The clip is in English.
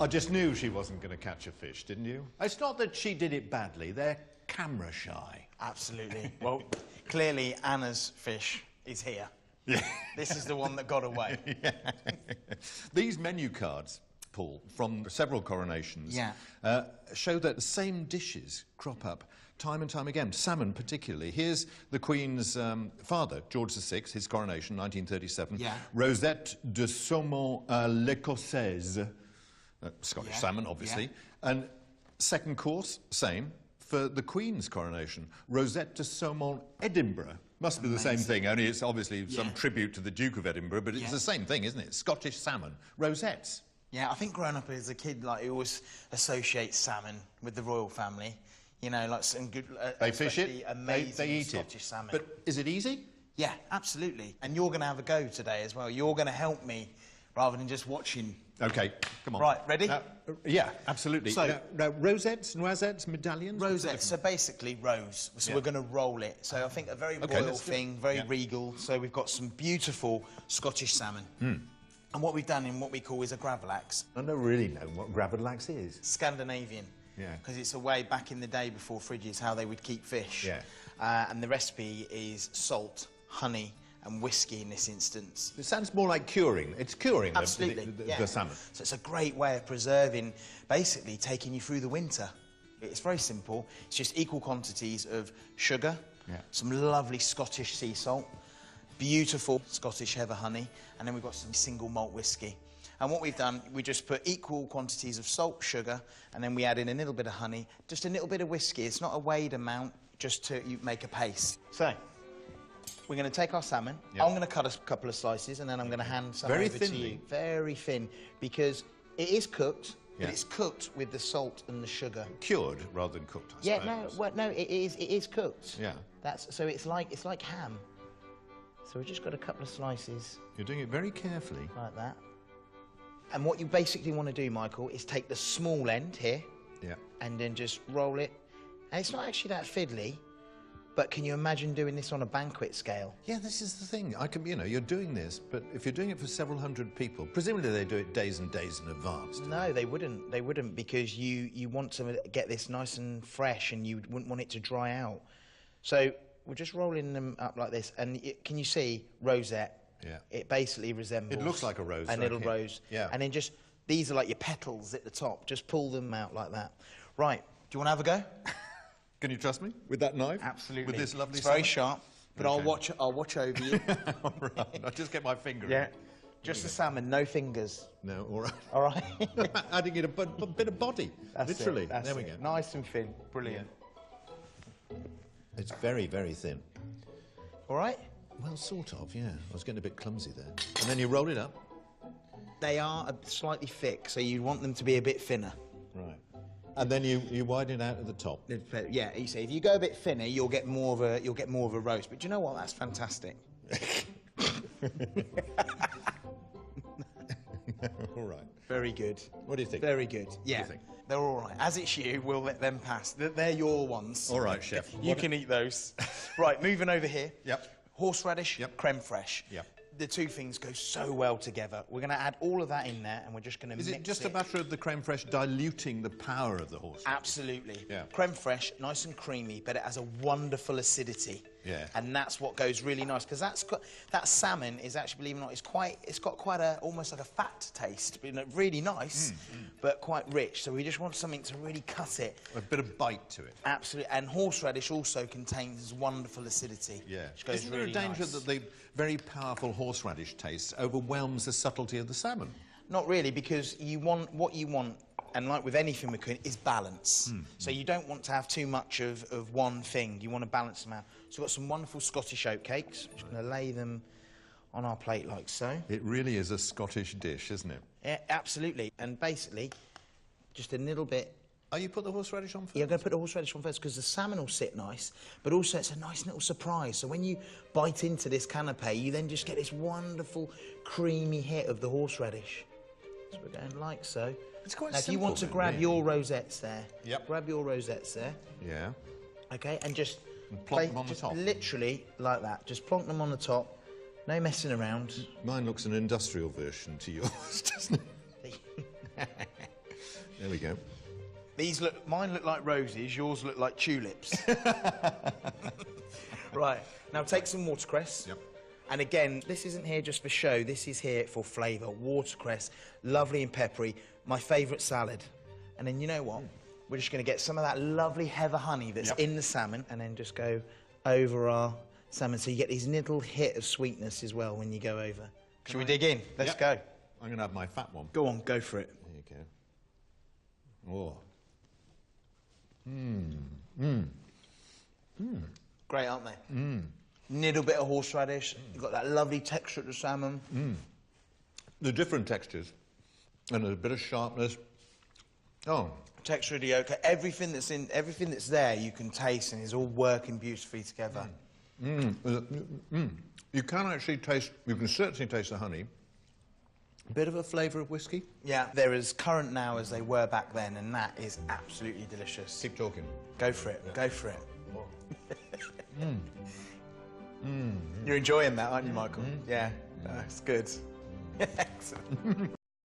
I just knew she wasn't going to catch a fish, didn't you? It's not that she did it badly. They're camera shy. Absolutely. Well, clearly Anna's fish is here. Yeah. This is the one that got away. Yeah. These menu cards, Paul, from several coronations, Yeah. show that the same dishes crop up time and time again, salmon particularly. Here's the Queen's father, George VI, his coronation, 1937. Yeah. Rosette de saumon à l'écossaise, Scottish salmon, obviously. Yeah. And second course, same, for the Queen's coronation, Rosette de saumon Edinburgh. Must be the same thing, only it's obviously some tribute to the Duke of Edinburgh, but it's the same thing, isn't it? Scottish salmon, rosettes. Yeah, I think growing up as a kid, like, you always associate salmon with the royal family. You know, like some good, they fish it, amazing they eat Scottish salmon. But is it easy? Yeah, absolutely. And you're going to have a go today as well. You're going to help me rather than just watching. Okay, come on. Right, ready? Yeah, absolutely. So, now, rosettes, noisettes, medallions? Rosettes, so basically rose. So we're going to roll it. So I think a very royal thing, very regal. So we've got some beautiful Scottish salmon. And what we've done in what we call is a gravlax. I don't really know what gravlax is. Scandinavian. Yeah. Because it's a way back in the day before fridges how they would keep fish. Yeah. And the recipe is salt, honey, and whiskey in this instance. It sounds more like curing. It's curing the salmon. So it's a great way of preserving, basically taking you through the winter. It's very simple. It's just equal quantities of sugar, some lovely Scottish sea salt, beautiful Scottish heather honey, and then we've got some single malt whiskey. And what we've done, we just put equal quantities of salt, sugar, and then we add in a little bit of honey, just a little bit of whiskey. It's not a weighed amount, just to make a paste. So, we're going to take our salmon. I'm going to cut a couple of slices, and then I'm going to hand some over to you. Very thin, because it is cooked, but it's cooked with the salt and the sugar. Cured rather than cooked, I suppose. No, it is cooked. Yeah. So it's like ham. So we've just got a couple of slices. You're doing it very carefully. Like that. And what you basically want to do, Michael, is take the small end here and then just roll it. And it's not actually that fiddly, but can you imagine doing this on a banquet scale? Yeah, this is the thing. You know, you're doing this, but if you're doing it for several hundred people, presumably they do it days and days in advance. No, they wouldn't. They wouldn't, because you want to get this nice and fresh, and you wouldn't want it to dry out. So we're just rolling them up like this, and can you see rosette? Yeah. It basically resembles... It looks like a rose. A little rose. Yeah. And then just, these are like your petals at the top. Just pull them out like that. Right. Do you want to have a go? Can you trust me with that knife? Absolutely. With this lovely It's very sharp, but I'll watch over you. All right. I'll just get my finger in. Just the salmon, no fingers. No, all right. All right. Adding it a bit of body, literally. There we go. Nice and thin. Brilliant. Yeah. It's very, very thin. All right? Well, sort of, yeah. I was getting a bit clumsy there. And then you roll it up. They are slightly thick, so you want them to be a bit thinner. Right. And then you widen it out at the top. Yeah, you see, if you go a bit thinner, you'll get more of a roast. But do you know what? That's fantastic. All right. Very good. What do you think? Very good. Yeah. What do you think? They're all right. As it's you, we'll let them pass. They're your ones. All right, chef. You can eat those. Right, moving over here. Yep. Horseradish, creme fraiche. Yep. The two things go so well together. We're going to add all of that in there, and we're just going to mix it. Is it just a matter of the creme fraiche diluting the power of the horseradish? Absolutely. Yeah. Creme fraiche, nice and creamy, but it has a wonderful acidity. Yeah. And that's what goes really nice, because that salmon is actually, believe it or not, it's got quite almost like a fat taste, really nice, but quite rich. So we just want something to really cut it. A bit of bite to it. Absolutely. And horseradish also contains wonderful acidity. Yeah. Which goes Isn't there really a danger nice. that the very powerful horseradish taste overwhelms the subtlety of the salmon? Not really, because what you want, and like with anything we're cooking, is balance. So you don't want to have too much of one thing. You want to balance them out. So we've got some wonderful Scottish oatcakes. I'm just going to lay them on our plate like so. It really is a Scottish dish, isn't it? Yeah, absolutely. And basically, just a little bit. Oh, you put the horseradish on first? Yeah, I'm going to put the horseradish on first, because the salmon will sit nice, but also it's a nice little surprise. So when you bite into this canapé, you then just get this wonderful creamy hit of the horseradish. So we're going like so. It's quite now, simple. if you want to grab your rosettes there, grab your rosettes there. Yeah. Okay, and just plonk them on the top. Literally like that. Just plonk them on the top. No messing around. Mine looks an industrial version to yours, doesn't it? There we go. Mine look like roses, yours look like tulips. Right, now take some watercress. Yep. And again, this isn't here just for show, this is here for flavour. Watercress, lovely and peppery, my favourite salad. And then you know what? We're just going to get some of that lovely heather honey that's in the salmon and then just go over our salmon so you get this little hit of sweetness as well when you go over. Shall we dig in? Let's go. I'm going to have my fat one. Go on, go for it. There you go. Oh. Great, aren't they? Little bit of horseradish. You've got that lovely texture of the salmon. The different textures and a bit of sharpness. Oh. Texture of the yolk, everything that's there you can taste and is all working beautifully together. You can actually taste, you can certainly taste the honey. A bit of a flavour of whiskey. Yeah, they're as current now as they were back then, and that is absolutely delicious. Keep talking. Go for it, go for it. You're enjoying that, aren't you, Michael? Yeah, that's good. Excellent.